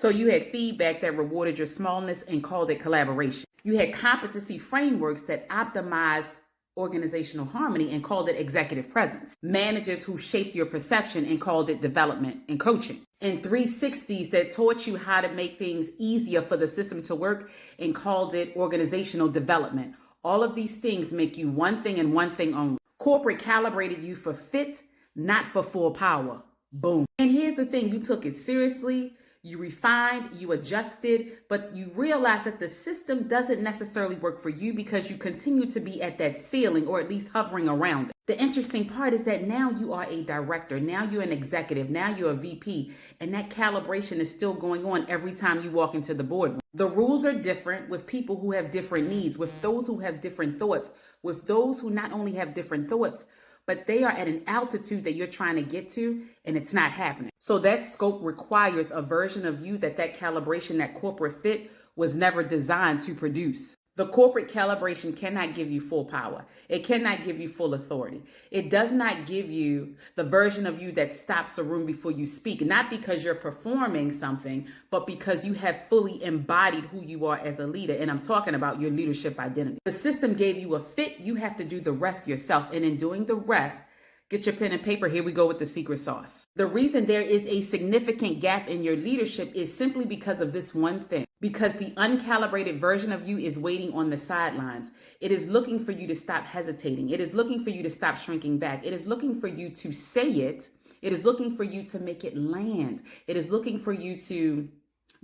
So you had feedback that rewarded your smallness and called it collaboration. You had competency frameworks that optimized organizational harmony and called it executive presence. Managers who shaped your perception and called it development and coaching. And 360s that taught you how to make things easier for the system to work and called it organizational development. All of these things make you one thing and one thing only. Corporate calibrated you for fit, not for full power. Boom. And here's the thing, you took it seriously. You refined, you adjusted, but you realize that the system doesn't necessarily work for you because you continue to be at that ceiling or at least hovering around it. The interesting part is that now you are a director, now you're an executive, now you're a VP, and that calibration is still going on every time you walk into the boardroom. The rules are different with people who have different needs, with those who have different thoughts, with those who not only have different thoughts, but they are at an altitude that you're trying to get to, and it's not happening. So that scope requires a version of you that calibration, that corporate fit was never designed to produce. The corporate calibration cannot give you full power. It cannot give you full authority. It does not give you the version of you that stops a room before you speak, not because you're performing something, but because you have fully embodied who you are as a leader. And I'm talking about your leadership identity. The system gave you a fit. You have to do the rest yourself. And in doing the rest, get your pen and paper. Here we go with the secret sauce. The reason there is a significant gap in your leadership is simply because of this one thing. Because the uncalibrated version of you is waiting on the sidelines. It is looking for you to stop hesitating. It is looking for you to stop shrinking back. It is looking for you to say it. It is looking for you to make it land. It is looking for you to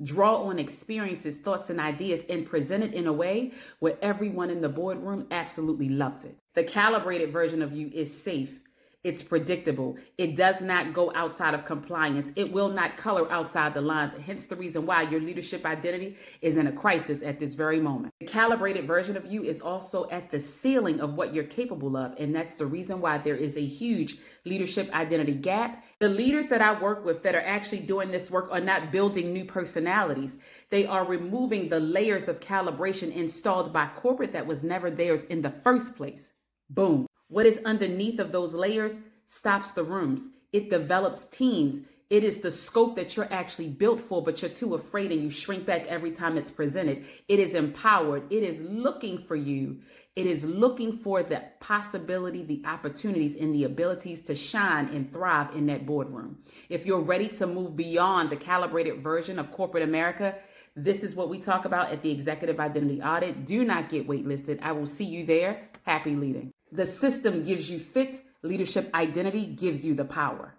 draw on experiences, thoughts, and ideas and present it in a way where everyone in the boardroom absolutely loves it. The calibrated version of you is safe. It's predictable. It does not go outside of compliance. It will not color outside the lines. Hence the reason why your leadership identity is in a crisis at this very moment. The calibrated version of you is also at the ceiling of what you're capable of. And that's the reason why there is a huge leadership identity gap. The leaders that I work with that are actually doing this work are not building new personalities. They are removing the layers of calibration installed by corporate that was never theirs in the first place. Boom. What is underneath of those layers stops the rooms. It develops teams. It is the scope that you're actually built for, but you're too afraid and you shrink back every time it's presented. It is empowered. It is looking for you. It is looking for the possibility, the opportunities, and the abilities to shine and thrive in that boardroom. If you're ready to move beyond the calibrated version of corporate America, this is what we talk about at the Executive Identity Audit. Do not get waitlisted. I will see you there. Happy leading. The system gives you fit. Leadership identity gives you the power.